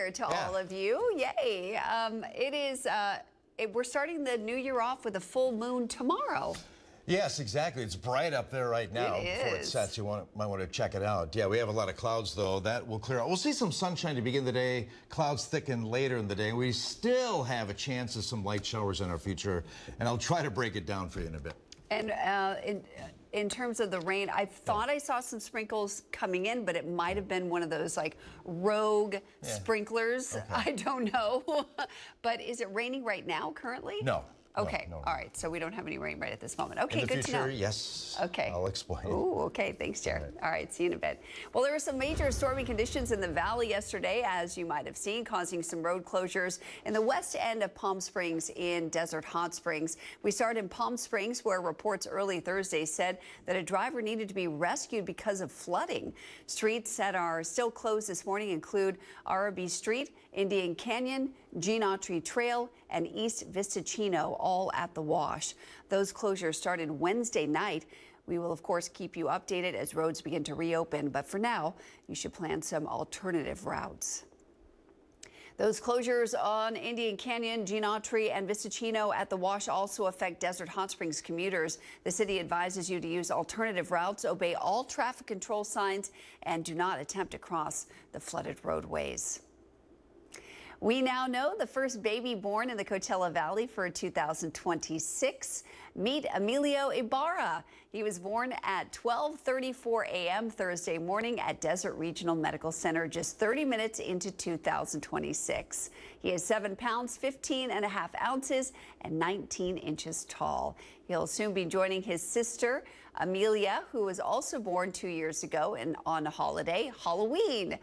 Year to all of you. Yay. We're starting the new year off with a full moon tomorrow. Yes, exactly. It's bright up there right now. Before it sets, you might want to check it out. Yeah, we have a lot of clouds, though. That will clear out. We'll see some sunshine to begin the day. Clouds thicken later in the day. We still have a chance of some light showers in our future, and I'll try to break it down for you in a bit. And in terms of the rain, I thought I saw some sprinkles coming in, but it might have been one of those like rogue sprinklers. Okay. I don't know. But is it raining right now currently? No. Okay. No. All right. So we don't have any rain right at this moment. Okay. In the Good future, to know. yes. Okay. I'll explain. Ooh, okay. Thanks, Jared. All right. See you in a bit. Well, there were some major stormy conditions in the valley yesterday, as you might have seen, causing some road closures in the west end of Palm Springs in Desert Hot Springs. We start in Palm Springs, where reports early Thursday said that a driver needed to be rescued because of flooding. Streets that are still closed this morning include Arabi Street, Indian Canyon, Gene Autry Trail, and East Vista Chino, all at the wash. Those closures started Wednesday night. We will, of course, keep you updated as roads begin to reopen, but for now, you should plan some alternative routes. Those closures on Indian Canyon, Gene Autry, and Vista Chino at the wash also affect Desert Hot Springs commuters. The city advises you to use alternative routes, obey all traffic control signs, and do not attempt to cross the flooded roadways. We now know the first baby born in the Coachella Valley for 2026. Meet Emilio Ibarra. He was born at 12:34 a.m. Thursday morning at Desert Regional Medical Center, just 30 minutes into 2026. He is 7 pounds, 15 and a half ounces, and 19 inches tall. He'll soon be joining his sister, Amelia, who was also born 2 years ago and on a holiday, Halloween.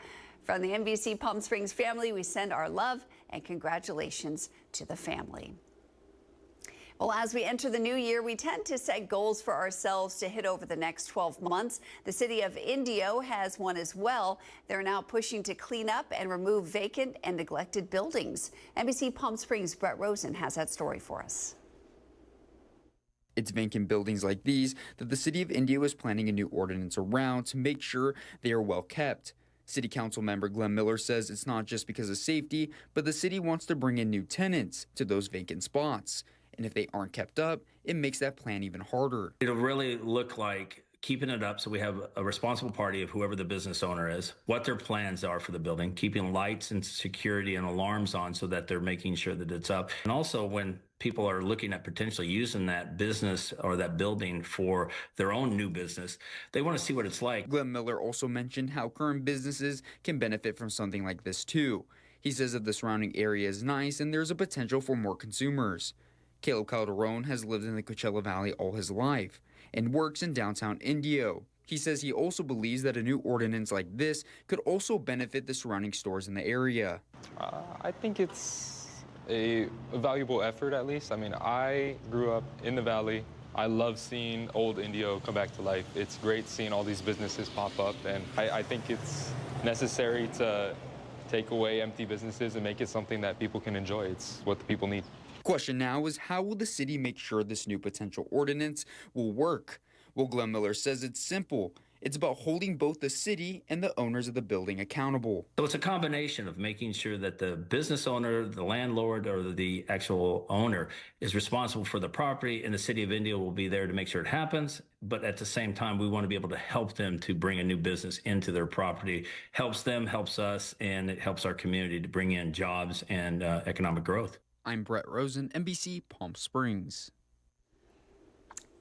From the NBC Palm Springs family, we send our love and congratulations to the family. Well, as we enter the new year, we tend to set goals for ourselves to hit over the next 12 months. The city of Indio has one as well. They're now pushing to clean up and remove vacant and neglected buildings. NBC Palm Springs' Brett Rosen has that story for us. It's vacant buildings like these that the city of Indio is planning a new ordinance around to make sure they are well kept. City Council member Glenn Miller says it's not just because of safety, but the city wants to bring in new tenants to those vacant spots. And if they aren't kept up, it makes that plan even harder. It'll really look like keeping it up so we have a responsible party of whoever the business owner is, what their plans are for the building, keeping lights and security and alarms on so that they're making sure that it's up. And also when people are looking at potentially using that business or that building for their own new business, they want to see what it's like. Glenn Miller also mentioned how current businesses can benefit from something like this too. He says that the surrounding area is nice and there's a potential for more consumers. Caleb Calderon has lived in the Coachella Valley all his life and works in downtown Indio. He says he also believes that a new ordinance like this could also benefit the surrounding stores in the area. I think it's a valuable effort, at least. I mean, I grew up in the valley. I love seeing old Indio come back to life. It's great seeing all these businesses pop up, and I think it's necessary to take away empty businesses and make it something that people can enjoy. It's what the people need. Question now is, how will the city make sure this new potential ordinance will work? Well, Glenn Miller says it's simple. It's about holding both the city and the owners of the building accountable. So it's a combination of making sure that the business owner, the landlord, or the actual owner is responsible for the property, and the city of Indio will be there to make sure it happens. But at the same time, we want to be able to help them to bring a new business into their property. Helps them, helps us, and it helps our community to bring in jobs and economic growth. I'm Brett Rosen, NBC Palm Springs.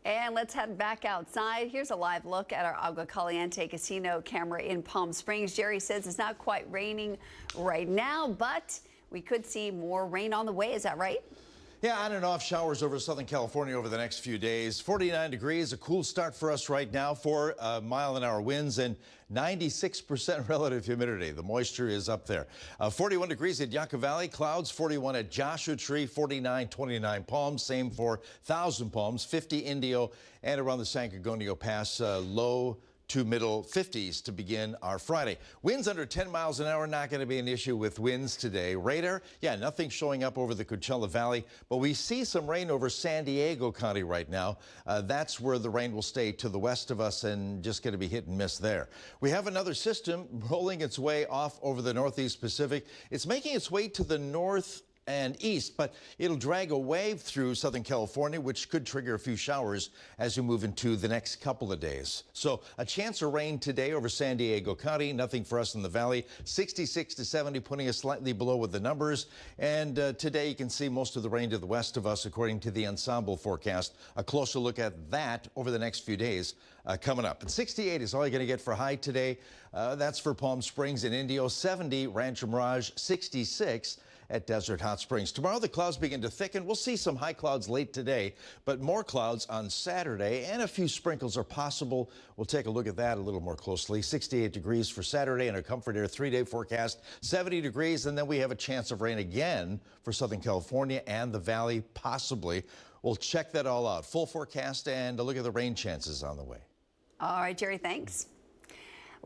And let's head back outside. Here's a live look at our Agua Caliente Casino camera in Palm Springs. Jerry says it's not quite raining right now, but we could see more rain on the way. Is that right? Yeah, on and off showers over Southern California over the next few days. 49 degrees, a cool start for us right now. 4 mile-an-hour winds and 96% relative humidity. The moisture is up there. 41 degrees at Yucca Valley, clouds. 41 at Joshua Tree, 49, 29 Palms. Same for Thousand Palms, 50 Indio, and around the San Gorgonio Pass, low to middle 50s to begin our Friday. Winds under 10 miles an hour, not going to be an issue with winds today. Radar, yeah, nothing showing up over the Coachella Valley, but we see some rain over San Diego County right now. That's where the rain will stay to the west of us and just going to be hit and miss there. We have another system rolling its way off over the northeast Pacific. It's making its way to the north and east, but it'll drag a wave through Southern California, which could trigger a few showers as we move into the next couple of days. So a chance of rain today over San Diego County, nothing for us in the valley. 66 to 70, putting us slightly below with the numbers. And today you can see most of the rain to the west of us, according to the ensemble forecast. A closer look at that over the next few days coming up. And 68 is all you're going to get for high today. That's for Palm Springs and Indio. 70, Rancho Mirage. 66 at Desert Hot Springs. Tomorrow the clouds begin to thicken. We'll see some high clouds late today, but more clouds on Saturday, and a few sprinkles are possible. We'll take a look at that a little more closely. 68 degrees for Saturday and a Comfort Air 3-day forecast. 70 degrees, and then we have a chance of rain again for Southern California and the valley, possibly. We'll check that all out. Full forecast and a look at the rain chances on the way. All right, Jerry, thanks.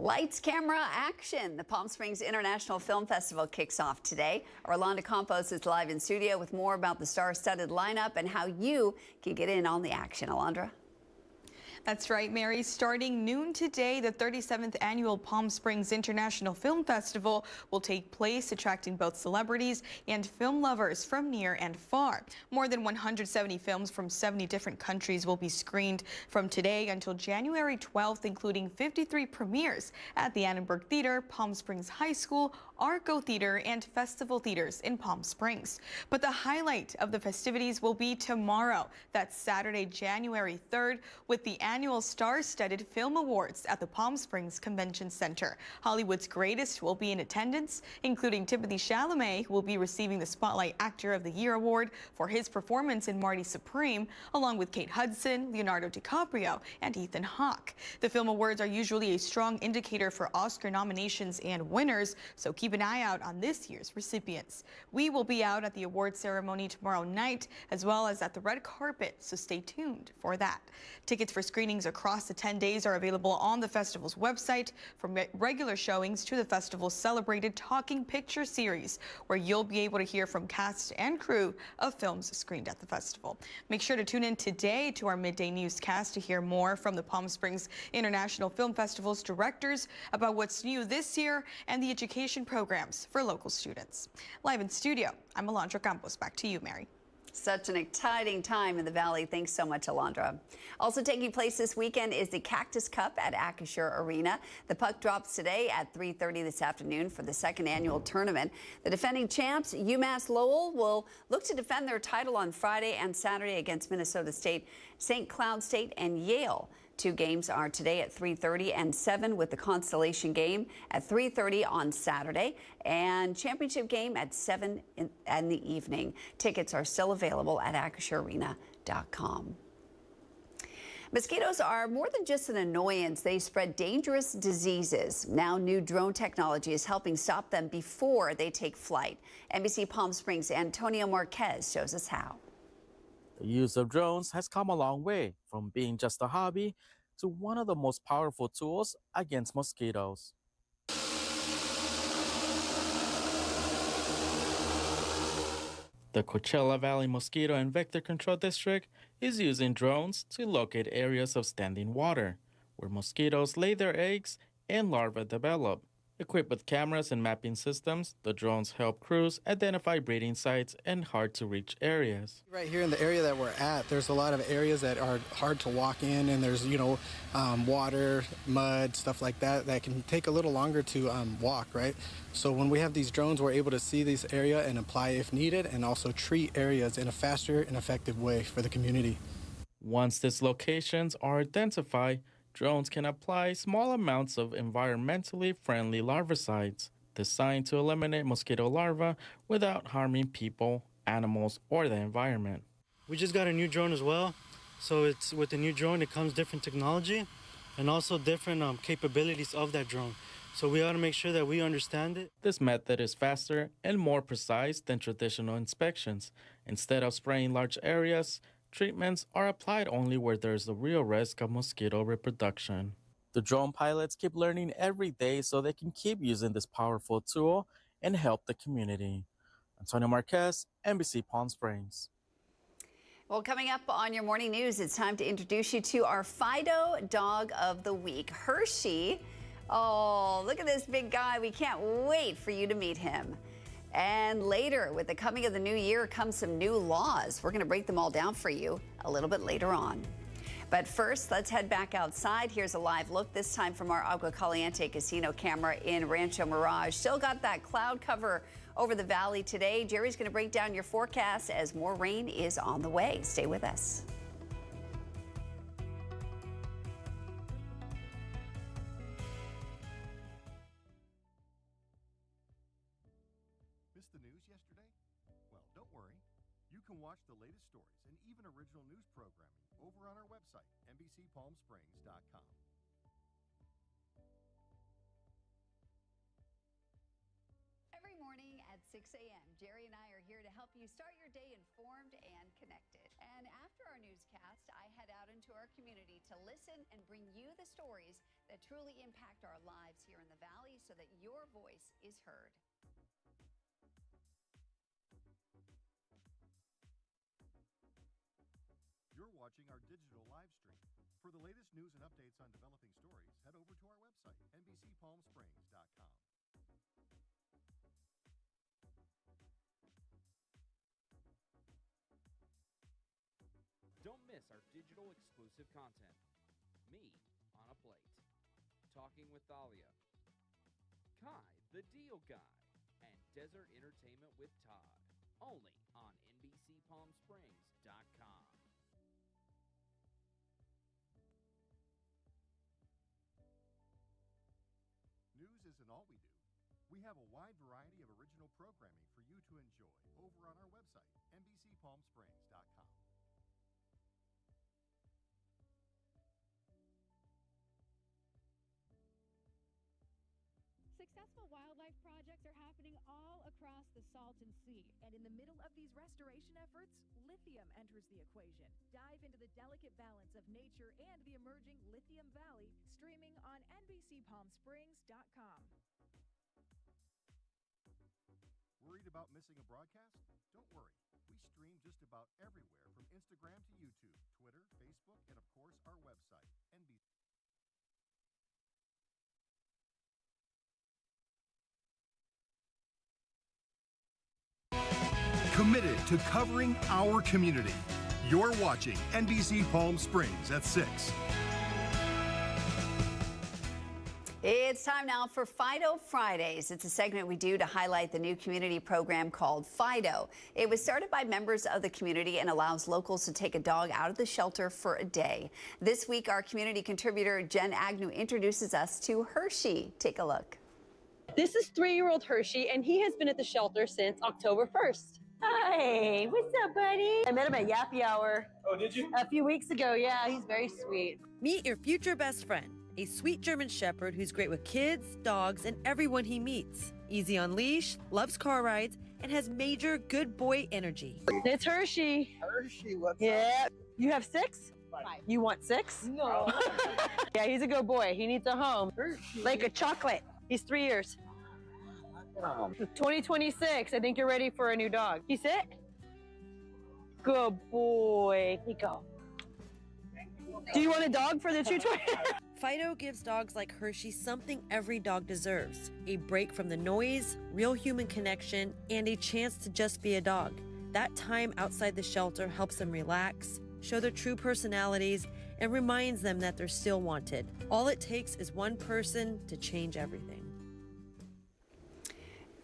Lights, camera, action. The Palm Springs International Film Festival kicks off today. Orlando Campos is live in studio with more about the star-studded lineup and how you can get in on the action. Alondra? That's right, Mary. Starting noon today, the 37th annual Palm Springs International Film Festival will take place, attracting both celebrities and film lovers from near and far. More than 170 films from 70 different countries will be screened from today until January 12th, including 53 premieres at the Annenberg Theater, Palm Springs High School, Arco Theater, and Festival Theaters in Palm Springs. But the highlight of the festivities will be tomorrow. That's Saturday, January 3rd, with the annual Star-Studded Film Awards at the Palm Springs Convention Center. Hollywood's greatest will be in attendance, including Timothée Chalamet, who will be receiving the Spotlight Actor of the Year award for his performance in Marty Supreme, along with Kate Hudson, Leonardo DiCaprio, and Ethan Hawke. The film awards are usually a strong indicator for Oscar nominations and winners, so keep an eye out on this year's recipients. We will be out at the award ceremony tomorrow night, as well as at the red carpet, so stay tuned for that. Tickets for screenings across the 10 days are available on the festival's website, from regular showings to the festival's celebrated Talking Picture series, where you'll be able to hear from cast and crew of films screened at the festival. Make sure to tune in today to our midday newscast to hear more from the Palm Springs International Film Festival's directors about what's new this year and the education programs for local students. Live in studio, I'm Alondra Campos. Back to you, Mary. Such an exciting time in the Valley. Thanks so much, Alondra. Also taking place this weekend is the Cactus Cup at Acrisure Arena. The puck drops today at 3:30 this afternoon for the second annual tournament. The defending champs, UMass Lowell, will look to defend their title on Friday and Saturday against Minnesota State, St. Cloud State, and Yale. Two games are today at 3:30 and 7, with the Constellation game at 3:30 on Saturday and championship game at 7 in the evening. Tickets are still available at acrissurearena.com. Mosquitoes are more than just an annoyance. They spread dangerous diseases. Now new drone technology is helping stop them before they take flight. NBC Palm Springs' Antonio Marquez shows us how. The use of drones has come a long way from being just a hobby to one of the most powerful tools against mosquitoes. The Coachella Valley Mosquito and Vector Control District is using drones to locate areas of standing water, where mosquitoes lay their eggs and larvae develop. Equipped with cameras and mapping systems, the drones help crews identify breeding sites and hard-to-reach areas. Right here in the area that we're at, there's a lot of areas that are hard to walk in, and there's, water, mud, stuff like that, that can take a little longer to walk, right? So when we have these drones, we're able to see this area and apply if needed, and also treat areas in a faster and effective way for the community. Once these locations are identified, drones can apply small amounts of environmentally friendly larvicides designed to eliminate mosquito larvae without harming people, animals, or the environment. We just got a new drone as well. So it's with the new drone, it comes different technology and also different capabilities of that drone. So we ought to make sure that we understand it. This method is faster and more precise than traditional inspections. Instead of spraying large areas, treatments are applied only where there is a real risk of mosquito reproduction. The drone pilots keep learning every day so they can keep using this powerful tool and help the community. Antonio Marquez, NBC Palm Springs. Well, coming up on your morning news, it's time to introduce you to our Fido Dog of the Week, Hershey. Oh, look at this big guy. We can't wait for you to meet him. And later, with the coming of the new year, comes some new laws. We're going to break them all down for you a little bit later on. But first, let's head back outside. Here's a live look, this time from our Agua Caliente casino camera in Rancho Mirage. Still got that cloud cover over the valley today. Jerry's going to break down your forecast as more rain is on the way. Stay with us. Missed the news yesterday? Well, don't worry. You can watch the latest stories and even original news programming over on our website, NBCPalmSprings.com. Every morning at 6 a.m., Jerry and I are here to help you start your day informed and connected. And after our newscast, I head out into our community to listen and bring you the stories that truly impact our lives here in the Valley so that your voice is heard. You're watching our digital live stream. For the latest news and updates on developing stories, head over to our website, NBCPalmSprings.com. Don't miss our digital exclusive content. Me on a Plate. Talking with Thalia. Kai, the Deal Guy. And Desert Entertainment with Todd. Only on NBCPalmSprings.com. News isn't all we do. We have a wide variety of original programming for you to enjoy over on our website, NBCPalmSprings.com. Successful wildlife projects are happening all across the Salton Sea. And in the middle of these restoration efforts, lithium enters the equation. Dive into the delicate balance of nature and the emerging Lithium Valley, streaming on NBCPalmSprings.com. Worried about missing a broadcast? Don't worry. We stream just about everywhere from Instagram to YouTube, Twitter, Facebook, and of course our website, NBC. Committed to covering our community. You're watching NBC Palm Springs at 6. It's time now for Fido Fridays. It's a segment we do to highlight the new community program called Fido. It was started by members of the community and allows locals to take a dog out of the shelter for a day. This week, our community contributor Jen Agnew introduces us to Hershey. Take a look. This is 3-year-old Hershey, and he has been at the shelter since October 1st. Hi, what's up, buddy? I met him at Yappy Hour. Oh, did you? A few weeks ago, yeah, he's very sweet. Meet your future best friend, a sweet German Shepherd who's great with kids, dogs, and everyone he meets. Easy on leash, loves car rides, and has major good boy energy. It's Hershey. Hershey, what's Yeah. You have 6? 5. You want 6? No. Yeah, he's a good boy. He needs a home. Hershey. Like a chocolate. He's 3 years. 2026, I think you're ready for a new dog. You sit? Good boy. Here you go. Do you want a dog for the chew toy? Fido gives dogs like Hershey something every dog deserves. A break from the noise, real human connection, and a chance to just be a dog. That time outside the shelter helps them relax, show their true personalities, and reminds them that they're still wanted. All it takes is one person to change everything.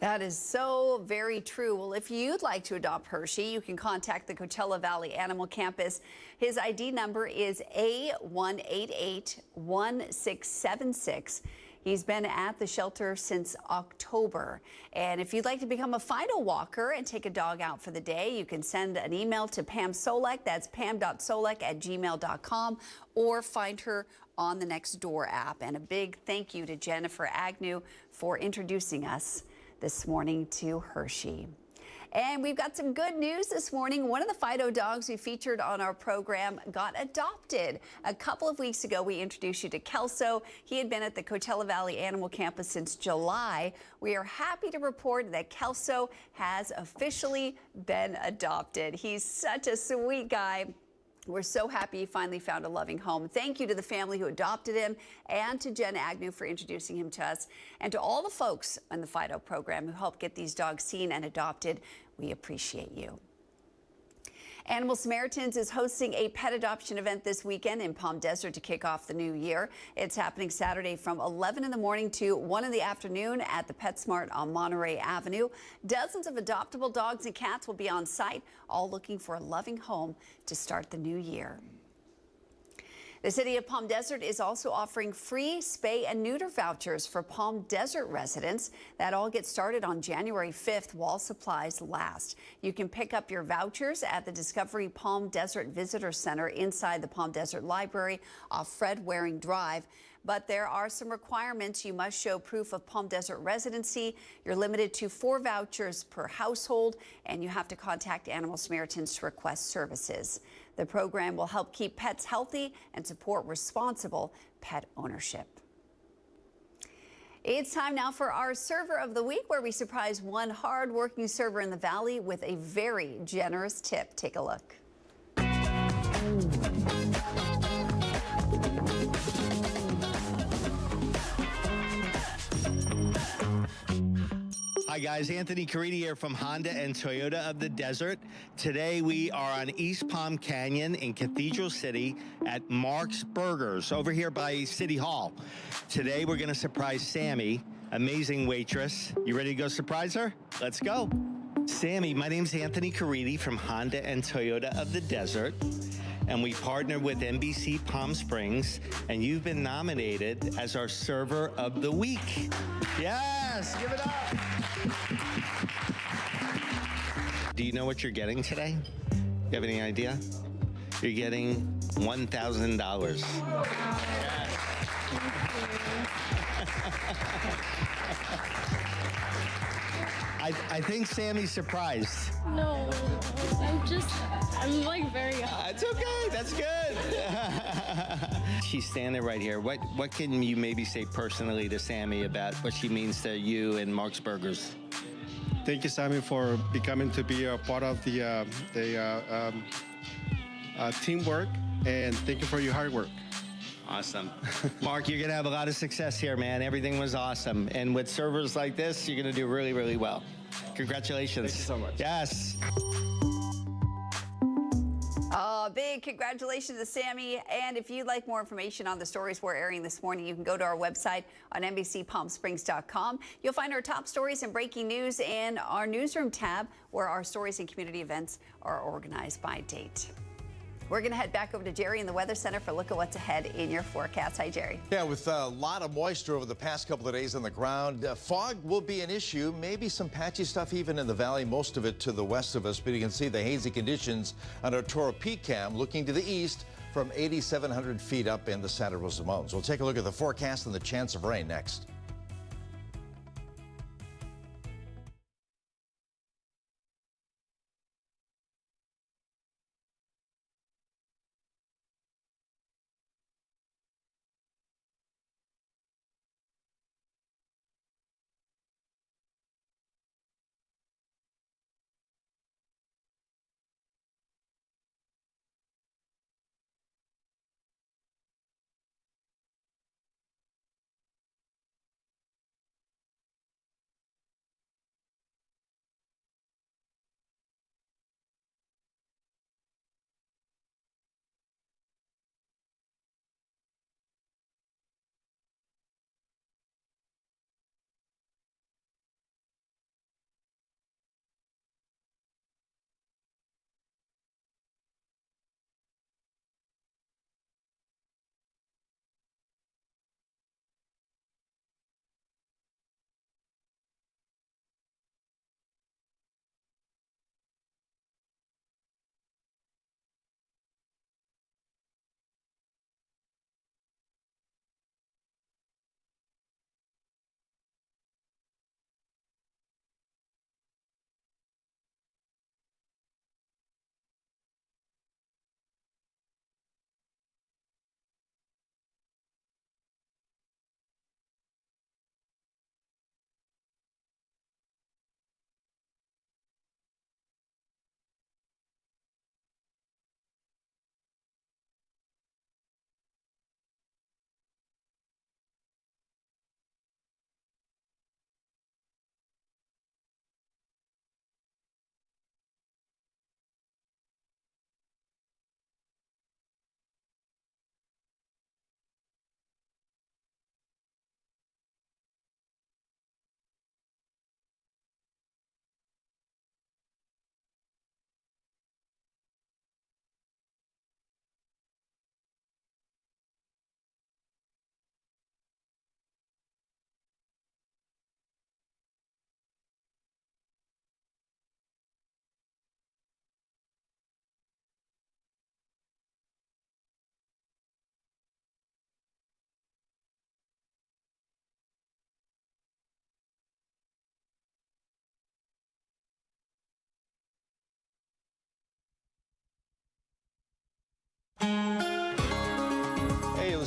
That is so very true. Well, if you'd like to adopt Hershey, you can contact the Coachella Valley Animal Campus. His ID number is A1881676. He's been at the shelter since October. And if you'd like to become a Fido walker and take a dog out for the day, you can send an email to Pam Solek. That's pam.solek@gmail.com, or find her on the Nextdoor app. And a big thank you to Jennifer Agnew for introducing us this morning to Hershey. And we've got some good news this morning. One of the Fido dogs we featured on our program got adopted. A couple of weeks ago, we introduced you to Kelso. He had been at the Coachella Valley Animal Campus since July. We are happy to report that Kelso has officially been adopted. He's such a sweet guy. We're so happy he finally found a loving home. Thank you to the family who adopted him and to Jen Agnew for introducing him to us, and to all the folks in the Fido program who helped get these dogs seen and adopted. We appreciate you. Animal Samaritans is hosting a pet adoption event this weekend in Palm Desert to kick off the new year. It's happening Saturday from 11 in the morning to 1 in the afternoon at the PetSmart on Monterey Avenue. Dozens of adoptable dogs and cats will be on site, all looking for a loving home to start the new year. The city of Palm Desert is also offering free spay and neuter vouchers for Palm Desert residents. That all gets started on January 5th while supplies last. You can pick up your vouchers at the Discovery Palm Desert Visitor Center inside the Palm Desert Library off Fred Waring Drive. But there are some requirements. You must show proof of Palm Desert residency. You're limited to 4 vouchers per household, and you have to contact Animal Samaritans to request services. The program will help keep pets healthy and support responsible pet ownership. It's time now for our Server of the Week, where we surprise one hard-working server in the Valley with a very generous tip. Take a look. Hi guys, Anthony Caridi here from Honda and Toyota of the Desert. Today we are on East Palm Canyon in Cathedral City at Mark's Burgers over here by City Hall. Today we're going to surprise Sammy, amazing waitress. You ready to go surprise her? Let's go. Sammy, my name's Anthony Caridi from Honda and Toyota of the Desert. And we partner with NBC Palm Springs, and you've been nominated as our Server of the Week. Yes, give it up. Do you know what you're getting today? You have any idea? You're getting $1,000. I think Sammy's surprised. No, I'm like very hot. It's okay, that's good. She's standing right here. What can you maybe say personally to Sammy about what she means to you and Mark's Burgers? Thank you, Sammy, for becoming to be a part of the teamwork, and thank you for your hard work. Awesome. Mark, you're going to have a lot of success here, man. Everything was awesome. And with servers like this, you're going to do really, really well. Congratulations. Thank you so much. Yes. Big congratulations to Sammy. And if you'd like more information on the stories we're airing this morning, you can go to our website on NBCPalmSprings.com. You'll find our top stories and breaking news and our newsroom tab, where our stories and community events are organized by date. We're going to head back over to Jerry in the Weather Center for a look at what's ahead in your forecast. Hi, Jerry. Yeah, with a lot of moisture over the past couple of days on the ground, fog will be an issue. Maybe some patchy stuff even in the valley, most of it to the west of us. But you can see the hazy conditions on our Toro Peak cam looking to the east from 8,700 feet up in the Santa Rosa Mountains. We'll take a look at the forecast and the chance of rain next.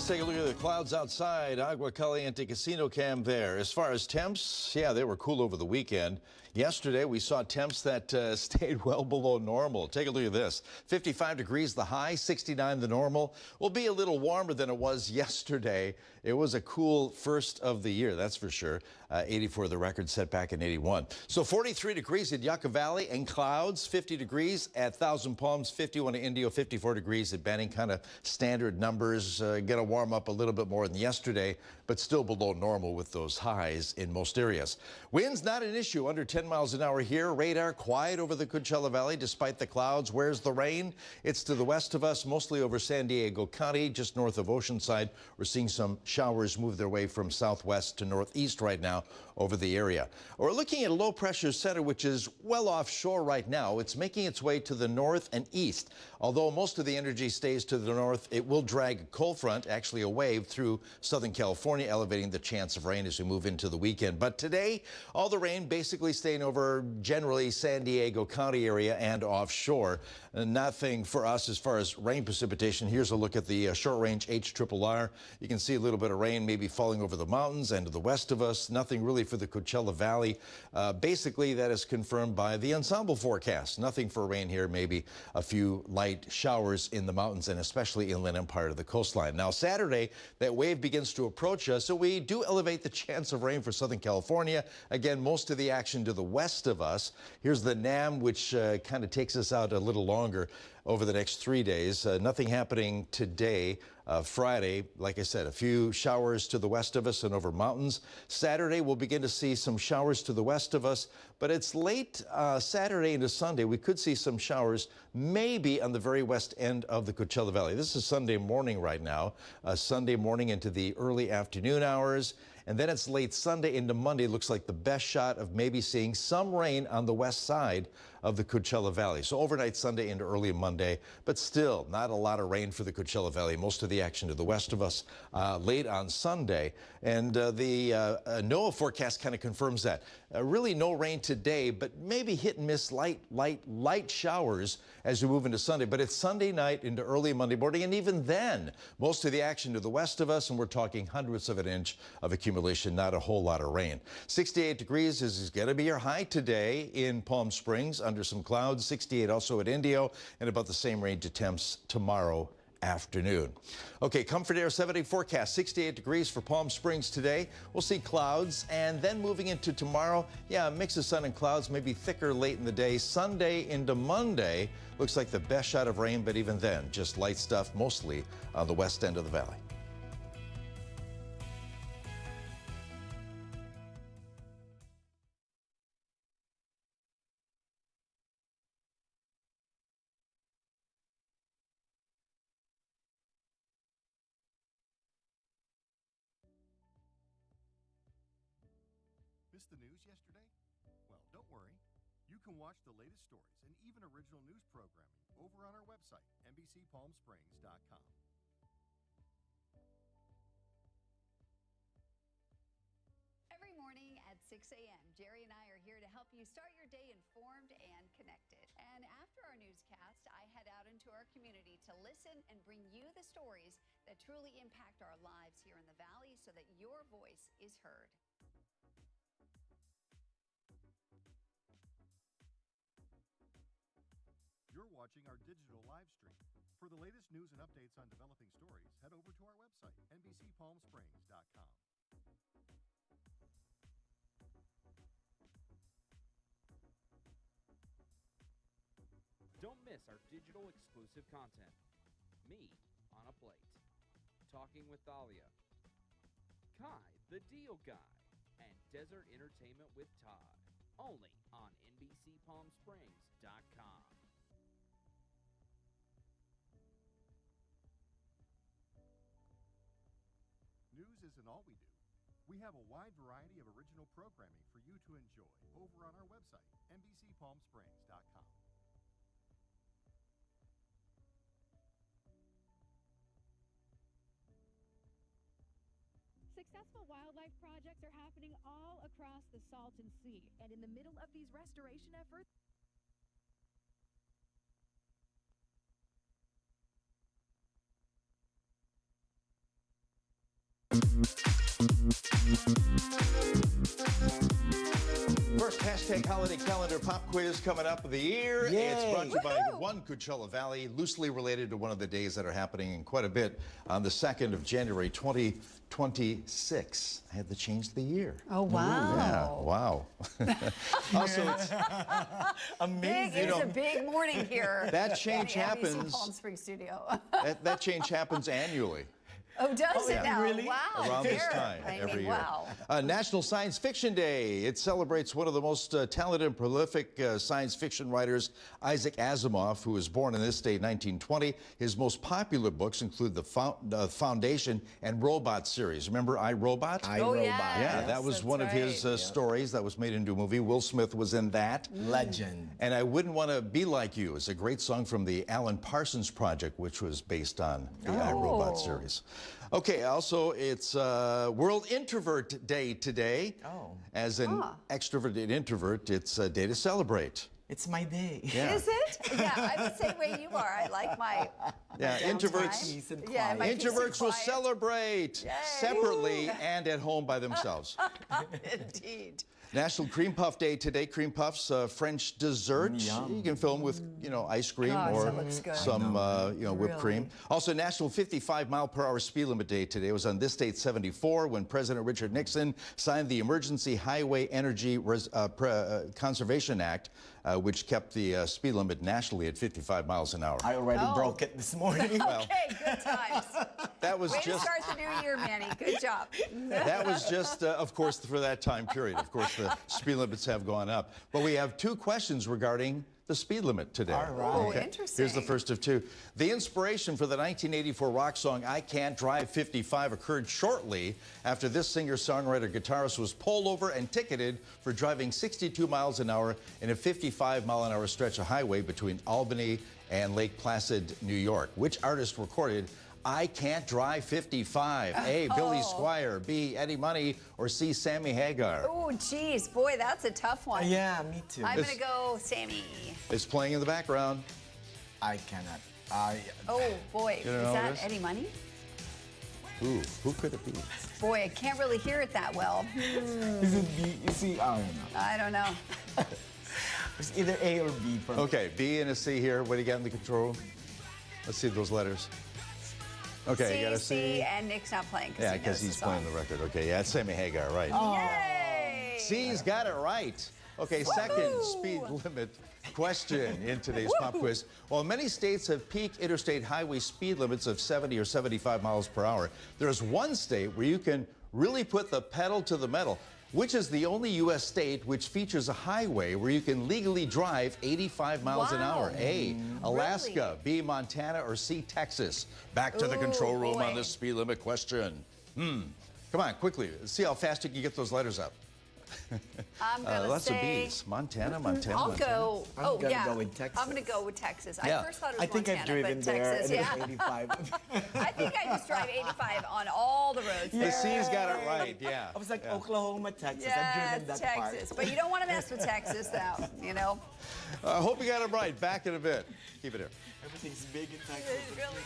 take a look at the clouds outside. Agua Caliente Casino Cam there. As far as temps, yeah, they were cool over the weekend. Yesterday, we saw temps that stayed well below normal. Take a look at this. 55 degrees the high, 69 the normal. Will be a little warmer than it was yesterday. It was a cool first of the year, that's for sure. 84 the record set back in 81. So 43 degrees at Yucca Valley and clouds, 50 degrees at Thousand Palms, 51 at Indio, 54 degrees at Benning. Kind of standard numbers. Going to warm up a little bit more than yesterday, but still below normal with those highs in most areas. Winds not an issue, under 10 miles an hour here. Radar quiet over the Coachella Valley despite the clouds. Where's the rain? It's to the west of us, mostly over San Diego County, just north of Oceanside. We're seeing some showers move their way from southwest to northeast right now over the area. We're looking at a low pressure center which is well offshore right now. It's making its way to the north and east. Although most of the energy stays to the north, it will drag a cold front, actually a wave, through Southern California, elevating the chance of rain as we move into the weekend. But today, all the rain basically staying over generally San Diego County area and offshore. Nothing for us as far as rain precipitation. Here's a look at the short-range HRRR. You can see a little bit of rain maybe falling over the mountains and to the west of us. Nothing really for the Coachella Valley. Basically, that is confirmed by the ensemble forecast. Nothing for rain here, maybe a few light showers in the mountains and especially inland and part of the coastline. Now, Saturday, that wave begins to approach us, so we do elevate the chance of rain for Southern California. Again, most of the action to the west of us. Here's the NAM, which kind of takes us out a little longer over the next 3 days. Nothing happening today. Friday, like I said, a few showers to the west of us and over mountains. Saturday, we'll begin to see some showers to the west of us, but it's late Saturday into Sunday. We could see some showers maybe on the very west end of the Coachella Valley. This is Sunday morning right now, Sunday morning into the early afternoon hours. And then it's late Sunday into Monday. Looks like the best shot of maybe seeing some rain on the west side of the Coachella Valley. So overnight Sunday into early Monday, but still not a lot of rain for the Coachella Valley. Most of the action to the west of us late on Sunday. And the NOAA forecast kind of confirms that. Really no rain today, but maybe hit and miss light showers as we move into Sunday. But it's Sunday night into early Monday morning, and even then, most of the action to the west of us, and we're talking hundredths of an inch of accumulation, not a whole lot of rain. 68 degrees is going to be your high today in Palm Springs, under some clouds. 68 also at Indio, and about the same range of temps tomorrow afternoon. Okay, Comfort Air 7-day forecast, 68 degrees for Palm Springs today. We'll see clouds, and then moving into tomorrow, yeah, a mix of sun and clouds, maybe thicker late in the day. Sunday into Monday, looks like the best shot of rain, but even then, just light stuff, mostly on the west end of the valley. Missed the news yesterday? Well, don't worry. You can watch the latest stories and even original news programming over on our website, NBCPalmSprings.com. Every morning at 6 a.m., Jerry and I are here to help you start your day informed and connected. And after our newscast, I head out into our community to listen and bring you the stories that truly impact our lives here in the Valley so that your voice is heard. You're watching our digital live stream. For the latest news and updates on developing stories, head over to our website, NBCPalmSprings.com. Don't miss our digital exclusive content. Me on a Plate. Talking with Thalia. Kai, the Deal Guy. And Desert Entertainment with Todd. Only on NBCPalmSprings.com. News isn't all we do. We have a wide variety of original programming for you to enjoy over on our website, NBCPalmSprings.com. Successful wildlife projects are happening all across the Salton Sea, and in the middle of these restoration efforts, First hashtag holiday calendar pop quiz coming up of the year. Yay. It's brought to you by One Coachella Valley, loosely related to one of the days that are happening in quite a bit on the 2nd of January, 2026. I had to change the year. Oh, wow. Yeah, wow. Also, it's Amazing. It is a big morning here. That change in the NBC happens. Palm Springs studio. that change happens annually. Oh, does it yeah. now? Really? Wow. Around this fair. time I every mean, year. Wow. National Science Fiction Day. It celebrates one of the most talented and prolific science fiction writers, Isaac Asimov, who was born in this state in 1920. His most popular books include the Foundation and Robot series. Remember I, Robot? Oh, iRobot. yeah. Yeah, that was that's one of his right. stories that was made into a movie. Will Smith was in that. Legend. And I Wouldn't Want to Be Like You is a great song from the Alan Parsons Project, which was based on the iRobot series. Okay, also it's World Introvert Day today. Oh. As an extroverted introvert, it's a day to celebrate. It's my day. Yeah. Is it? Yeah, I'm the same way you are. I like my Yeah, introverts. Peace and Yeah, quiet. my peace and Introverts will quiet. celebrate Yay. separately and at home by themselves. Indeed. National Cream Puff Day today. Cream puffs, French dessert. Yum. You can fill them with, ice cream Gosh, or that looks good. some, whipped Really. cream. Also, National 55-mile-per-hour speed limit day today. It was on this date 74 when President Richard Nixon signed the Emergency Highway Energy Conservation Act, which kept the speed limit nationally at 55 miles an hour. I already broke it this morning. Okay, good times. That was Way to just. start the new year, Manny. Good job. That was just, of course, for that time period. Of course, the speed limits have gone up. But we have two questions regarding the speed limit today. All right. Oh, interesting. Here's the first of two. The inspiration for the 1984 rock song I Can't Drive 55 occurred shortly after this singer-songwriter guitarist was pulled over and ticketed for driving 62 miles an hour in a 55-mile-an-hour stretch of highway between Albany and Lake Placid, New York. Which artist recorded I Can't Drive 55? A, Billy Squire, B, Eddie Money, or C, Sammy Hagar? Oh, geez. Boy, that's a tough one. Yeah, me too. I'm going to go Sammy. It's playing in the background. I cannot. Oh, boy. You don't Is know that this? Eddie Money? Ooh, who could it be? Boy, I can't really hear it that well. Is it B? Is he? I don't know. I don't know. It's either A or B for me. Okay, B and a C here. What do you got in the control room? Let's see those letters. Okay, you got a C. And Nick's not playing. Yeah, because he's playing the record. Okay, yeah, it's Sammy Hagar, right. Yay! C's got it right. Okay, second speed limit question in today's pop quiz. While many states have peak interstate highway speed limits of 70 or 75 miles per hour, there's one state where you can really put the pedal to the metal. Which is the only U.S. state which features a highway where you can legally drive 85 miles an hour? A, Alaska, B, Montana, or C, Texas? Back to the control room on this speed limit question. Come on, quickly. See how fast you can get those letters up. I'm going to Lots say... of B's. Montana. I'll Montana. go... I'm gonna yeah. go with Texas. I'm going to go with Texas. Yeah. I first thought it was I think Montana, I've driven but there Texas, and yeah. it's 85. I think I just drive 85 on all the roads. The C's got it right, yeah. I was like Oklahoma, Texas. I've Yeah, driven that Texas. part. But you don't want to mess with Texas, though, you know? I hope you got it right. Back in a bit. Keep it here. Everything's big in Texas. Really?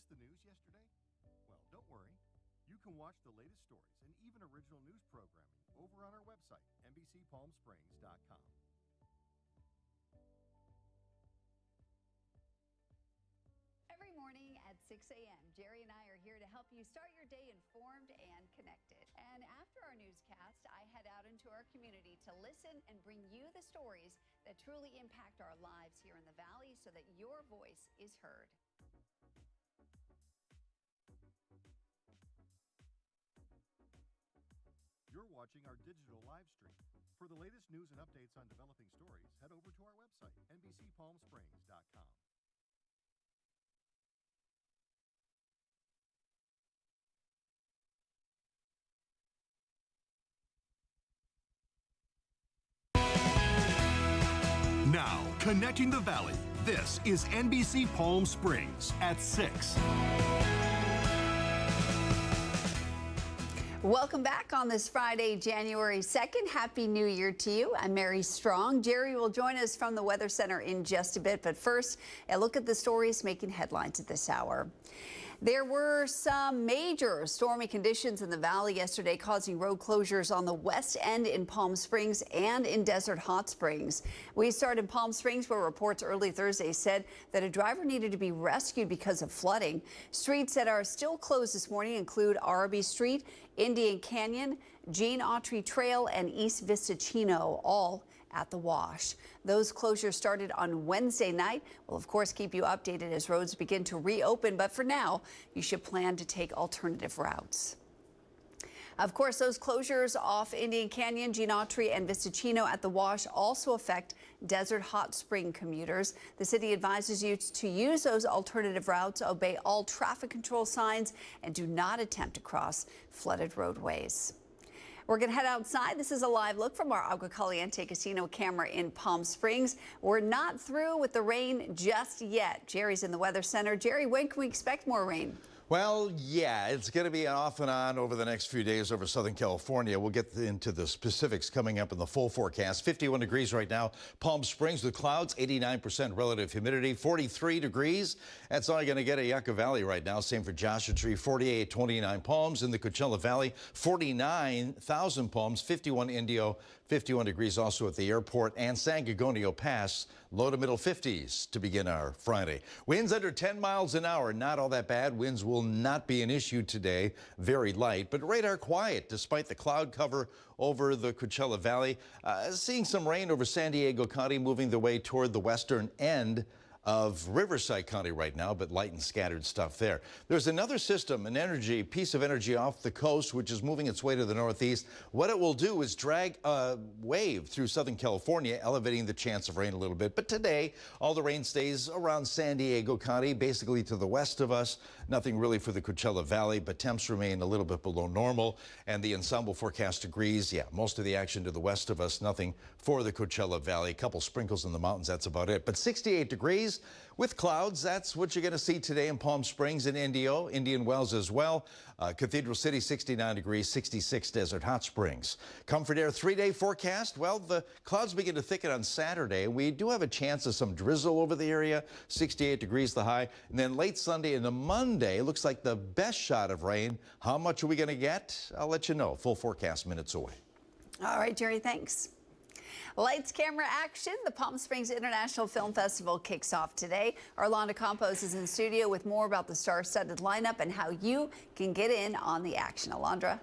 miss the news yesterday? Well, don't worry. You can watch the latest stories and even original news programming over on our website, NBCPalmSprings.com. Every morning at 6 a.m., Jerry and I are here to help you start your day informed and connected. And after our newscast, I head out into our community to listen and bring you the stories that truly impact our lives here in the Valley so that your voice is heard. You're watching our digital live stream. For the latest news and updates on developing stories, head over to our website, NBCPalmSprings.com. Now, connecting the Valley, this is NBC Palm Springs at 6. Welcome back on this Friday, January 2nd. Happy New Year to you. I'm Mary Strong. Jerry will join us from the Weather Center in just a bit, but first, a look at the stories making headlines at this hour. There were some major stormy conditions in the Valley yesterday, causing road closures on the west end in Palm Springs and in Desert Hot Springs. We start in Palm Springs, where reports early Thursday said that a driver needed to be rescued because of flooding. Streets that are still closed this morning include Araby Street, Indian Canyon, Gene Autry Trail, and East Vista Chino, all at the wash. Those closures started on Wednesday night. We'll, of course, keep you updated as roads begin to reopen, but for now, you should plan to take alternative routes. Of course, those closures off Indian Canyon, Gene Autry, and Vista Chino at the wash also affect Desert Hot Spring commuters. The city advises you to use those alternative routes, obey all traffic control signs, and do not attempt to cross flooded roadways. We're going to head outside. This is a live look from our Agua Caliente Casino camera in Palm Springs. We're not through with the rain just yet. Jerry's in the Weather Center. Jerry, when can we expect more rain? Well, yeah, it's going to be off and on over the next few days over Southern California. We'll get into the specifics coming up in the full forecast. 51 degrees right now. Palm Springs with clouds, 89% relative humidity, 43 degrees. That's all you're going to get at Yucca Valley right now. Same for Joshua Tree, 48, 29 Palms. In the Coachella Valley, 49,000 Palms, 51 Indio, 51 degrees also at the airport, and San Gorgonio Pass, low to middle 50s to begin our Friday. Winds under 10 miles an hour, not all that bad. Winds will not be an issue today, very light, but radar quiet despite the cloud cover over the Coachella Valley. Seeing some rain over San Diego County, moving the way toward the western end of Riverside County right now, but light and scattered stuff there. There's another system, an piece of energy off the coast, which is moving its way to the northeast. What it will do is drag a wave through Southern California, elevating the chance of rain a little bit. But today, all the rain stays around San Diego County, basically to the west of us. Nothing really for the Coachella Valley, but temps remain a little bit below normal. And the ensemble forecast agrees. Yeah, most of the action to the west of us, nothing for the Coachella Valley. A couple sprinkles in the mountains, that's about it. But 68 degrees. With clouds, that's what you're going to see today in Palm Springs and Indio, Indian Wells as well. Cathedral City, 69 degrees, 66 Desert Hot Springs. Comfort Air 3-day forecast. Well, the clouds begin to thicken on Saturday. We do have a chance of some drizzle over the area, 68 degrees the high. And then late Sunday into Monday, looks like the best shot of rain. How much are we going to get? I'll let you know. Full forecast minutes away. All right, Jerry, thanks. Lights, camera, action. The Palm Springs International Film Festival kicks off today. Arlanda Campos is in studio with more about the star-studded lineup and how you can get in on the action. Alondra.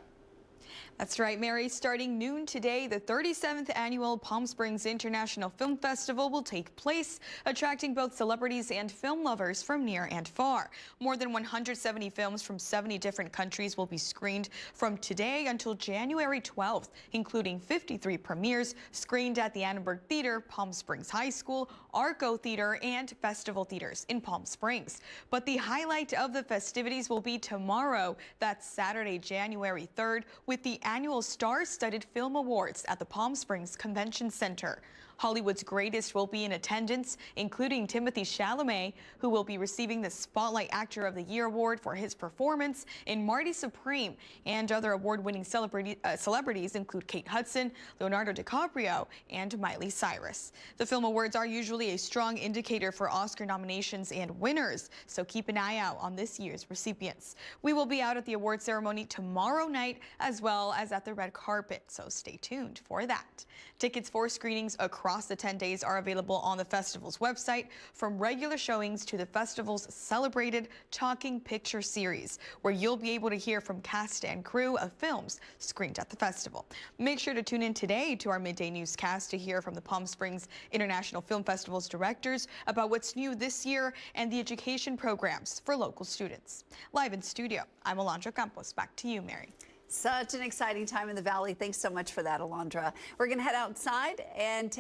That's right, Mary. Starting noon today, the 37th annual Palm Springs International Film Festival will take place, attracting both celebrities and film lovers from near and far. More than 170 films from 70 different countries will be screened from today until January 12th, including 53 premieres screened at the Annenberg Theater, Palm Springs High School, Arco Theater, and Festival Theaters in Palm Springs. But the highlight of the festivities will be tomorrow. That's Saturday, January 3rd, with the annual Star-Studded Film Awards at the Palm Springs Convention Center. Hollywood's greatest will be in attendance, including Timothée Chalamet, who will be receiving the Spotlight Actor of the Year award for his performance in Marty Supreme, and other award-winning celebrities include Kate Hudson, Leonardo DiCaprio, and Miley Cyrus. The Film Awards are usually a strong indicator for Oscar nominations and winners, so keep an eye out on this year's recipients. We will be out at the award ceremony tomorrow night as well as at the red carpet, so stay tuned for that. Tickets for screenings across the 10 days are available on the festival's website, from regular showings to the festival's celebrated Talking Picture series, where you'll be able to hear from cast and crew of films screened at the festival. Make sure to tune in today to our midday newscast to hear from the Palm Springs International Film Festival's directors about what's new this year and the education programs for local students. Live in studio, I'm Alondra Campos. Back to you, Mary. Such an exciting time in the Valley. Thanks so much for that, Alondra. We're going to head outside and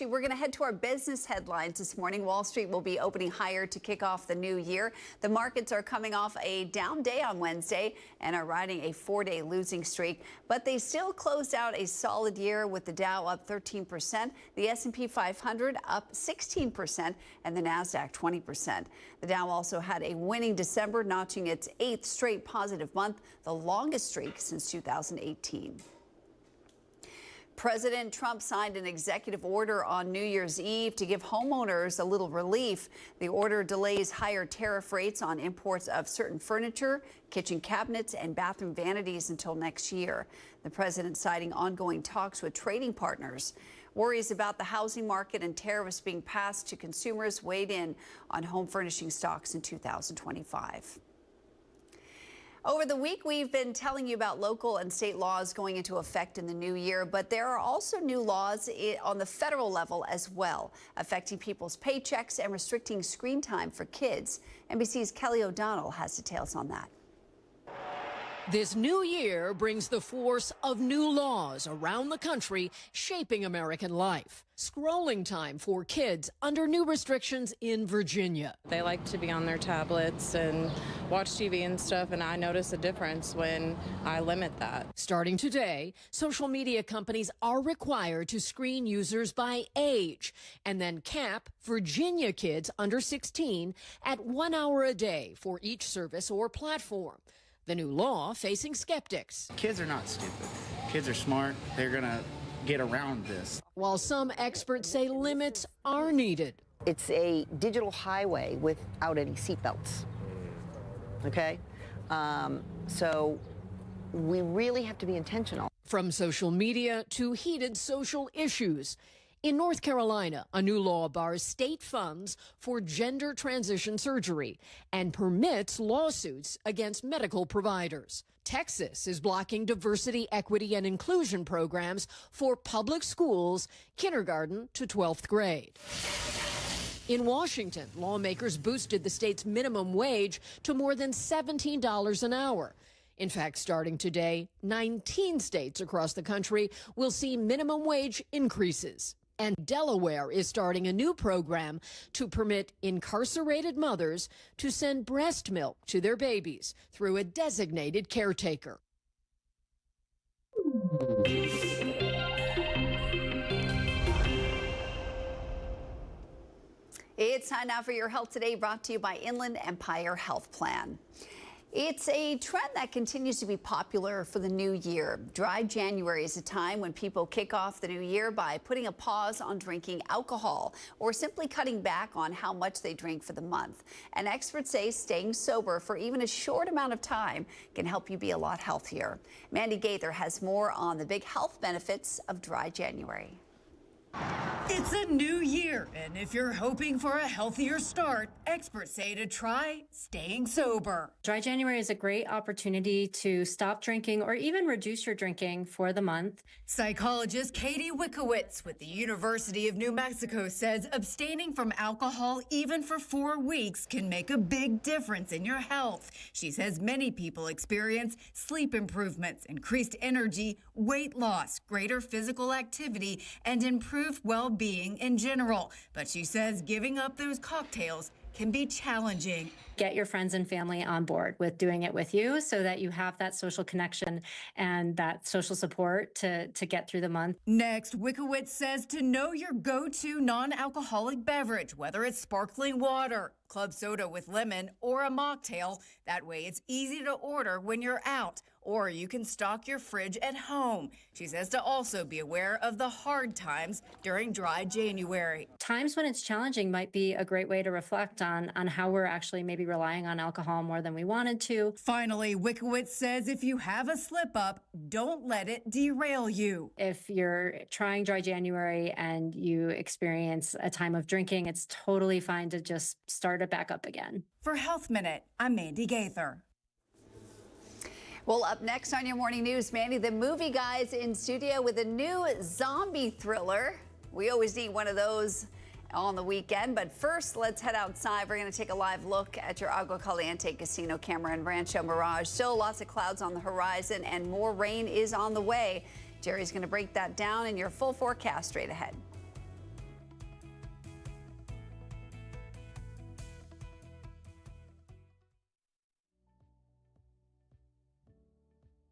we're going to head to our business headlines this morning. Wall Street will be opening higher to kick off the new year. The markets are coming off a down day on Wednesday and are riding a 4-day losing streak, but they still closed out a solid year with the Dow up 13%, the S&P 500 up 16%, and the NASDAQ 20%. The Dow also had a winning December, notching its 8th straight positive month, the longest streak since 2018. President Trump signed an executive order on New Year's Eve to give homeowners a little relief. The order delays higher tariff rates on imports of certain furniture, kitchen cabinets, and bathroom vanities until next year. The president citing ongoing talks with trading partners. Worries about the housing market and tariffs being passed to consumers weighed in on home furnishing stocks in 2025. Over the week, we've been telling you about local and state laws going into effect in the new year, but there are also new laws on the federal level as well, affecting people's paychecks and restricting screen time for kids. NBC's Kelly O'Donnell has details on that. This new year brings the force of new laws around the country shaping American life. Scrolling time for kids under new restrictions in Virginia. They like to be on their tablets and watch TV and stuff, and I notice a difference when I limit that. Starting today, social media companies are required to screen users by age and then cap Virginia kids under 16 at 1 hour a day for each service or platform. The new law facing skeptics. Kids are not stupid. Kids are smart. They're going to get around this. While some experts say limits are needed. It's a digital highway without any seatbelts. Okay? So we really have to be intentional. From social media to heated social issues. In North Carolina, a new law bars state funds for gender transition surgery and permits lawsuits against medical providers. Texas is blocking diversity, equity, and inclusion programs for public schools, kindergarten to 12th grade. In Washington, lawmakers boosted the state's minimum wage to more than $17 an hour. In fact, starting today, 19 states across the country will see minimum wage increases. And Delaware is starting a new program to permit incarcerated mothers to send breast milk to their babies through a designated caretaker. It's time now for your health today, brought to you by Inland Empire Health Plan. It's a trend that continues to be popular for the new year. Dry January is a time when people kick off the new year by putting a pause on drinking alcohol or simply cutting back on how much they drink for the month. And experts say staying sober for even a short amount of time can help you be a lot healthier. Mandy Gaither has more on the big health benefits of Dry January. It's a new year, and if you're hoping for a healthier start, experts say to try staying sober. Dry January is a great opportunity to stop drinking or even reduce your drinking for the month. Psychologist Katie Wickowitz with the University of New Mexico says abstaining from alcohol even for 4 weeks can make a big difference in your health. She says many people experience sleep improvements, increased energy, weight loss, greater physical activity, and improved well-being in general. But she says giving up those cocktails can be challenging. Get your friends and family on board with doing it with you so that you have that social connection and that social support to get through the month. Next, Wickowitz says to know your go-to non-alcoholic beverage, whether it's sparkling water, club soda with lemon, or a mocktail. That way it's easy to order when you're out, or you can stock your fridge at home. She says to also be aware of the hard times during dry January. Times when it's challenging might be a great way to reflect on how we're actually maybe relying on alcohol more than we wanted to. Finally, Wickowitz says if you have a slip up, don't let it derail you. If you're trying dry January and you experience a time of drinking, it's totally fine to just start it back up again. For Health Minute, I'm Mandy Gaither. Well, up next on your morning news, Mandy, the movie guy's in studio with a new zombie thriller. We always need one of those on the weekend, but first let's head outside. We're going to take a live look at your Agua Caliente casino camera in Rancho Mirage. Still lots of clouds on the horizon and more rain is on the way. Jerry's going to break that down in your full forecast straight ahead.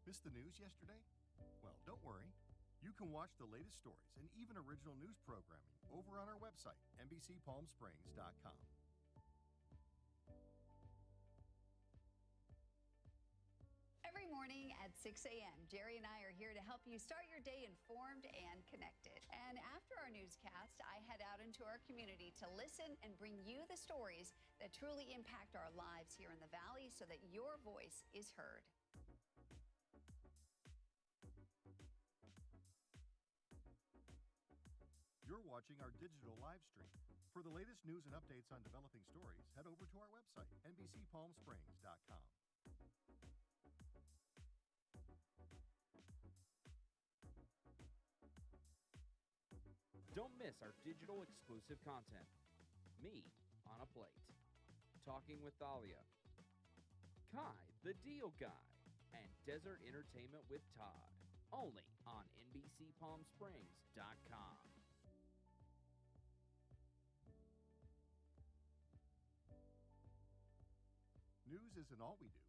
Missed the news yesterday? Well, don't worry. You can watch the latest stories and even original news programming over on our website, NBCPalmSprings.com. Every morning at 6 a.m., Jerry and I are here to help you start your day informed and connected. And after our newscast, I head out into our community to listen and bring you the stories that truly impact our lives here in the Valley so that your voice is heard. You're watching our digital live stream. For the latest news and updates on developing stories, head over to our website, NBCPalmSprings.com. Don't miss our digital exclusive content. Me on a Plate, Talking with Thalia, Kai the Deal Guy, and Desert Entertainment with Todd. Only on NBCPalmSprings.com. News isn't all we do.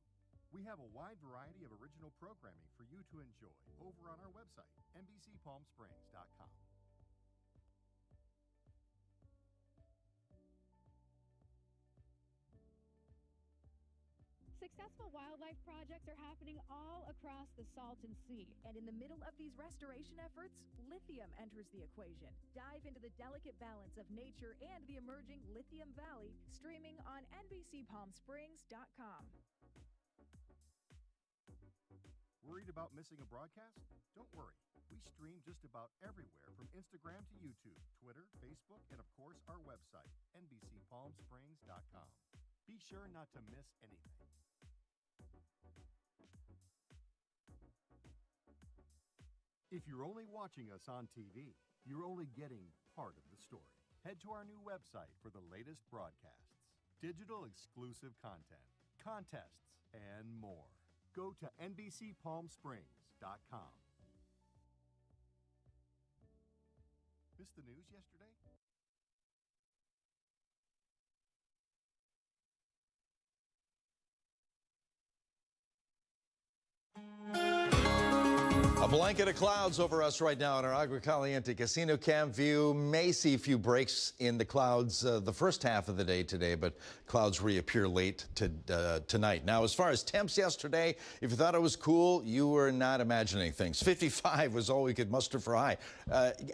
We have a wide variety of original programming for you to enjoy over on our website, NBCPalmSprings.com. Successful wildlife projects are happening all across the Salton Sea. And in the middle of these restoration efforts, lithium enters the equation. Dive into the delicate balance of nature and the emerging Lithium Valley, streaming on NBCPalmSprings.com. Worried about missing a broadcast? Don't worry. We stream just about everywhere from Instagram to YouTube, Twitter, Facebook, and of course our website, NBCPalmSprings.com. Be sure not to miss anything. If you're only watching us on TV, you're only getting part of the story. Head to our new website for the latest broadcasts, digital exclusive content, contests, and more. Go to NBCPalmSprings.com. Missed the news yesterday? A blanket of clouds over us right now in our Agua Caliente casino cam view. May see a few breaks in the clouds the first half of the day today, but clouds reappear late tonight. Now, as far as temps yesterday, if you thought it was cool, you were not imagining things. 55 was all we could muster for high.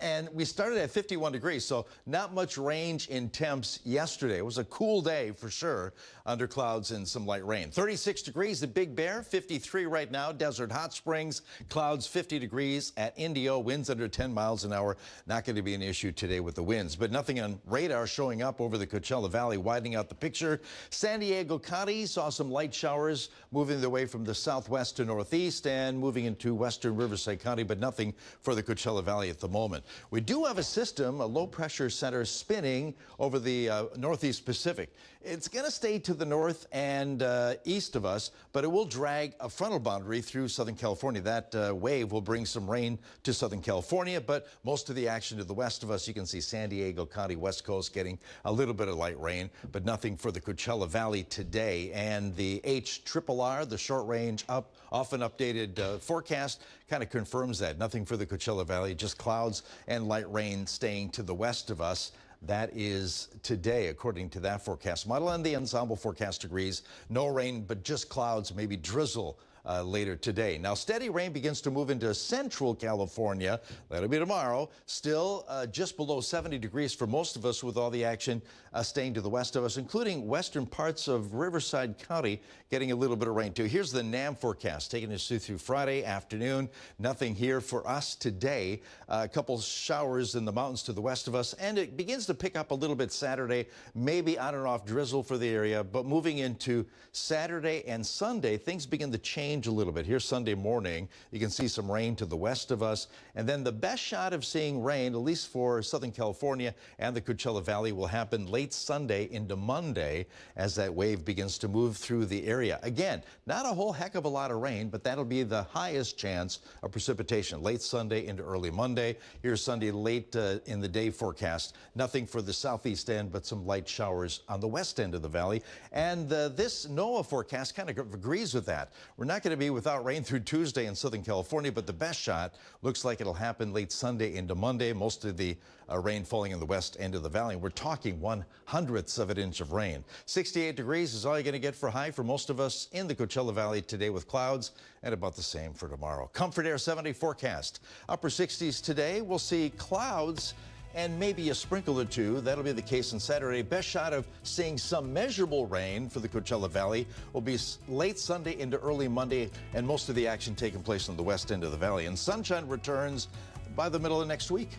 And we started at 51 degrees, so not much range in temps yesterday. It was a cool day for sure, under clouds and some light rain. 36 degrees at Big Bear, 53 right now, Desert Hot Springs, clouds 50 degrees at Indio, winds under 10 miles an hour. Not going to be an issue today with the winds, but nothing on radar showing up over the Coachella Valley, widening out the picture. San Diego County saw some light showers moving their way from the southwest to northeast and moving into western Riverside County, but nothing for the Coachella Valley at the moment. We do have a system, a low pressure center spinning over the northeast Pacific. It's going to stay to the north and east of us, but it will drag a frontal boundary through Southern California. That wave will bring some rain to Southern California, but most of the action to the west of us. You can see San Diego County, West Coast getting a little bit of light rain, but nothing for the Coachella Valley today. And the HRRR, the short range often updated forecast, kind of confirms that. Nothing for the Coachella Valley, just clouds and light rain staying to the west of us. That is today, according to that forecast model. And the ensemble forecast agrees. No rain, but just clouds, maybe drizzle later today. Now, steady rain begins to move into central California. That'll be tomorrow. Still just below 70 degrees for most of us, with all the action staying to the west of us, including western parts of Riverside County getting a little bit of rain too. Here's the NAM forecast taking us through Friday afternoon. Nothing here for us today. A couple showers in the mountains to the west of us, and it begins to pick up a little bit Saturday, maybe on and off drizzle for the area. But moving into Saturday and Sunday, things begin to change a little bit. Here's Sunday morning. You can see some rain to the west of us. And then the best shot of seeing rain, at least for Southern California and the Coachella Valley, will happen late Sunday into Monday as that wave begins to move through the area. Again, not a whole heck of a lot of rain, but that'll be the highest chance of precipitation late Sunday into early Monday. Here's Sunday late in the day forecast. Nothing for the southeast end, but some light showers on the west end of the valley. And this NOAA forecast kind of agrees with that. We're not going to be without rain through Tuesday in Southern California, but the best shot looks like it'll happen late Sunday into Monday. Most of the rain falling in the west end of the valley. We're talking 1/100th of an inch of rain. 68 degrees is all you're going to get for high for most of us in the Coachella Valley today, with clouds, and about the same for tomorrow. Comfort Air 7-day forecast. Upper 60s today. We'll see clouds and maybe a sprinkle or two. That'll be the case on Saturday. Best shot of seeing some measurable rain for the Coachella Valley will be late Sunday into early Monday, and most of the action taking place on the west end of the valley. And sunshine returns by the middle of next week.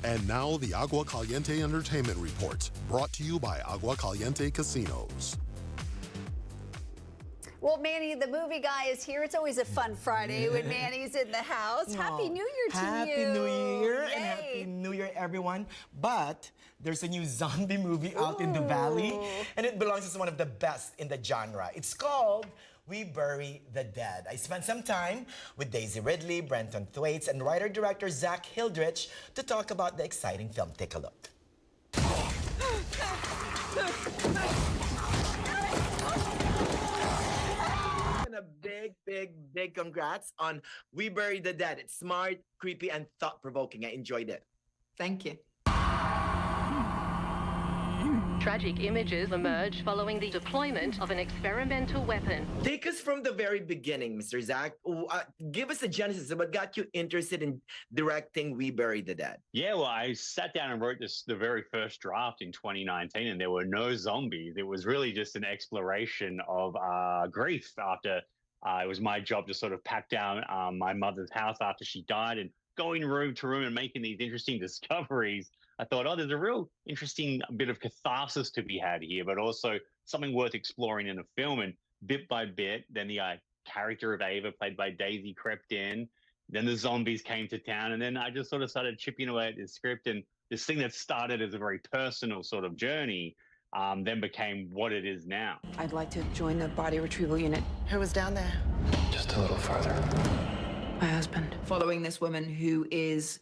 And now the Agua Caliente Entertainment Report, brought to you by Agua Caliente Casinos. Well, Manny, the movie guy is here. It's always a fun Friday when Manny's in the house. Happy New Year to you. Happy New Year and Yay. Happy New Year, everyone. But there's a new zombie movie out in the Valley, and it belongs to one of the best in the genre. It's called We Bury the Dead. I spent some time with Daisy Ridley, Brenton Thwaites, and writer-director Zach Hildrich to talk about the exciting film. Take a look. And a big congrats on We Bury the Dead. It's smart, creepy, and thought-provoking. I enjoyed it. Thank you. Tragic images emerged following the deployment of an experimental weapon. Take us from the very beginning, Mr. Zach. Give us a genesis of what got you interested in directing We Bury the Dead. Yeah, well, I sat down and wrote the very first draft in 2019, and there were no zombies. It was really just an exploration of grief after it was my job to sort of pack down my mother's house after she died and going room to room and making these interesting discoveries. I thought, oh, there's a real interesting bit of catharsis to be had here, but also something worth exploring in a film. And bit by bit, then the character of Ava, played by Daisy, crept in. Then the zombies came to town. And then I just sort of started chipping away at this script. And this thing that started as a very personal sort of journey then became what it is now. I'd like to join the body retrieval unit. Who was down there? Just a little further. My husband. Following this woman who is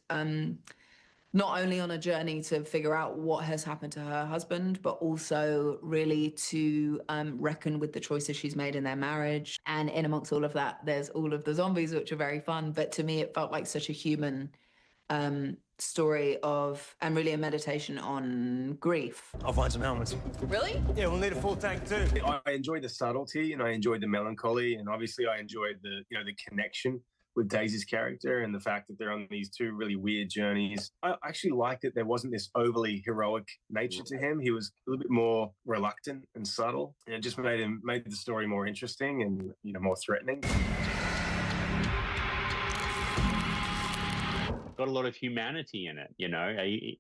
not only on a journey to figure out what has happened to her husband, but also really to reckon with the choices she's made in their marriage. And in amongst all of that, there's all of the zombies, which are very fun. But to me, it felt like such a human story and really a meditation on grief. I'll find some helmets. Really? Yeah, we'll need a full tank too. I enjoyed the subtlety and I enjoyed the melancholy, and obviously I enjoyed the connection with Daisy's character and the fact that they're on these two really weird journeys. I actually liked that there wasn't this overly heroic nature to him. He was a little bit more reluctant and subtle, and it just made the story more interesting and more threatening. Got a lot of humanity in it,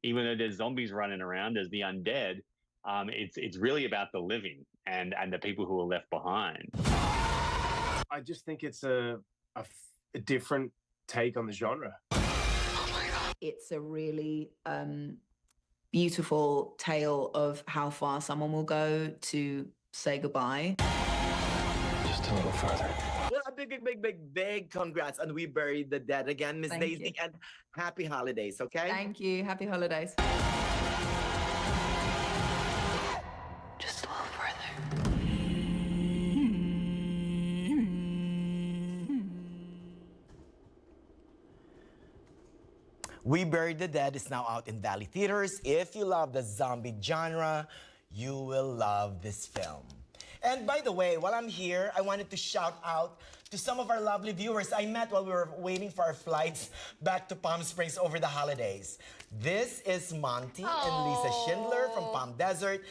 even though there's zombies running around, there's the undead. It's really about the living and the people who are left behind. I just think it's a different take on the genre. It's a really beautiful tale of how far someone will go to say goodbye. Just a little further. Well, a big congrats on We Bury the Dead again, Miss Daisy, and happy holidays, okay? Thank you. Happy holidays. Just a little further. We Bury the Dead is now out in Valley Theaters. If you love the zombie genre, you will love this film. And by the way, while I'm here, I wanted to shout out to some of our lovely viewers I met while we were waiting for our flights back to Palm Springs over the holidays. This is Monty and Lisa Schindler from Palm Desert.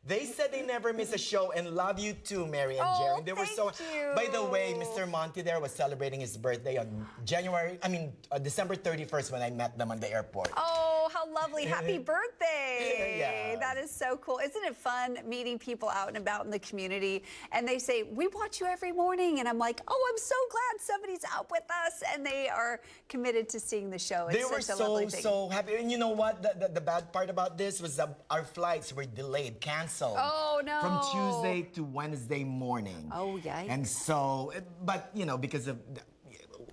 They said they never miss a show and love you too, Mary and Jerry. They were so. By the way, Mr. Monty there was celebrating his birthday on December 31st when I met them on the airport. Oh, how lovely. Happy birthday. Yeah. That is so cool. Isn't it fun meeting people out and about in the community? And they say, we watch you every morning. And I'm like, oh, I'm so glad somebody's out with us. And they are committed to seeing the show. It's they were such a lovely thing. so happy. And you know what? The bad part about this was that our flights were delayed, canceled. Oh, no. From Tuesday to Wednesday morning. Oh, yikes. And so, but, because of,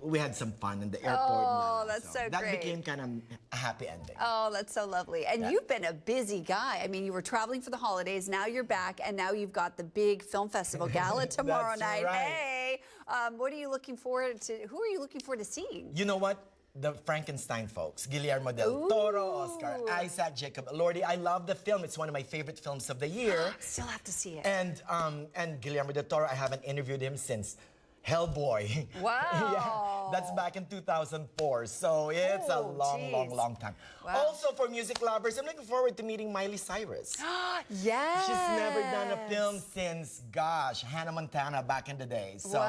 we had some fun in the airport. Oh, that's so great. That became kind of a happy ending. Oh, that's so lovely. And you've been a busy guy. I mean, you were traveling for the holidays, now you're back, and now you've got the big film festival gala tomorrow night. Right. Hey, what are you looking forward to? Who are you looking forward to seeing? You know what? The Frankenstein folks, Guillermo del Toro, Oscar Isaac, Jacob Elordi. I love the film. It's one of my favorite films of the year. Still have to see it. And Guillermo del Toro, I haven't interviewed him since Hellboy. Wow. Yeah, that's back in 2004. So it's a long time. Wow. Also, for music lovers, I'm looking forward to meeting Miley Cyrus. Yes. She's never done a film since, Hannah Montana back in the day. So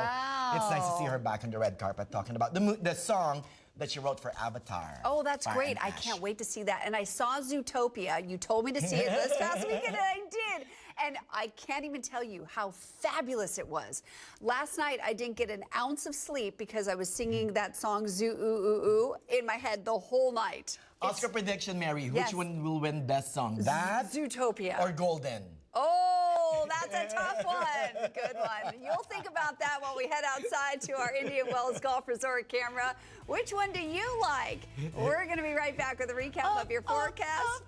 it's nice to see her back on the red carpet talking about the song that she wrote for Avatar. Oh, that's great. I can't wait to see that. And I saw Zootopia. You told me to see it this past weekend, and I did. And I can't even tell you how fabulous it was. Last night, I didn't get an ounce of sleep because I was singing that song, Zoo Ooh Ooh Ooh, in my head the whole night. Oscar prediction, Mary. Yes. Which one will win best song? That Zootopia. or Golden? Oh, that's a tough one. Good one. You'll think about that while we head outside to our Indian Wells Golf Resort camera. Which one do you like? We're going to be right back with a recap of your forecast.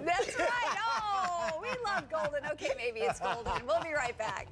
That's right. Oh, we love Golden. Okay, maybe it's Golden. We'll be right back.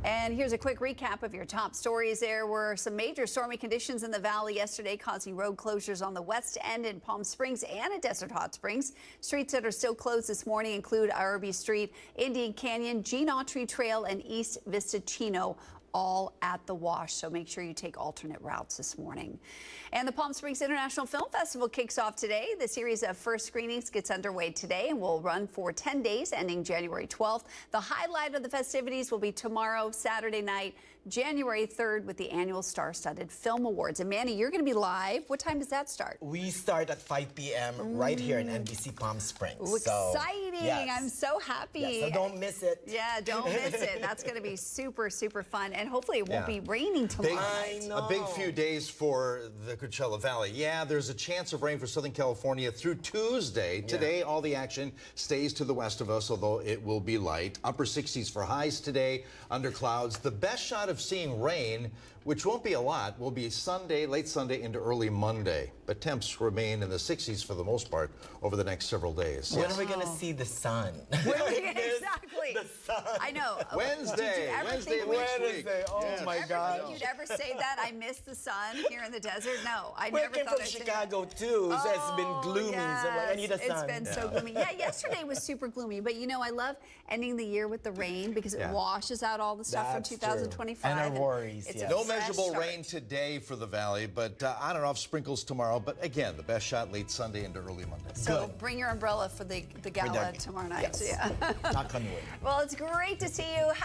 And here's a quick recap of your top stories. There were some major stormy conditions in the valley yesterday, causing road closures on the west end in Palm Springs and at Desert Hot Springs. Streets that are still closed this morning include Irby Street, Indian Canyon, Gene Autry Trail, and East Vista Chino, all at the wash, so make sure you take alternate routes this morning. And the Palm Springs International Film Festival kicks off today. The series of first screenings gets underway today and will run for 10 days, ending January 12th. The highlight of the festivities will be tomorrow, Saturday night, January 3rd, with the annual Star-Studded Film Awards. And Manny, you're going to be live. What time does that start? We start at 5 p.m. right here in NBC Palm Springs. Ooh, exciting. Yes. I'm so happy. Yes, so don't miss it. Yeah, don't miss it. That's going to be super, super fun. And hopefully it won't be raining tomorrow night. A big few days for the Coachella Valley. Yeah, there's a chance of rain for Southern California through Tuesday. Today, all the action stays to the west of us, although it will be light. Upper 60s for highs today, under clouds. The best shot of seeing rain, which won't be a lot, will be Sunday, late Sunday into early Monday. But temps remain in the 60s for the most part over the next several days. When are we going to see the sun? When are we exactly. The sun. I know. Wednesday. Wednesday. Oh my God. Did you ever say that? I miss the sun here in the desert? No, I We never came thought from I'd say Chicago too, so it's been gloomy. Yes. So I'm like, I need the sun. It's been so gloomy. Yeah, yesterday was super gloomy, but you know, I love ending the year with the rain because it washes out all the stuff That's from 2025. And our worries. It's a No fresh measurable start. rain today for the valley, but on and off sprinkles tomorrow. But again, the best shot late Sunday into early Monday. So bring your umbrella for the gala tomorrow night. Yes. Yeah. Knock on wood. Well, it's great to see you.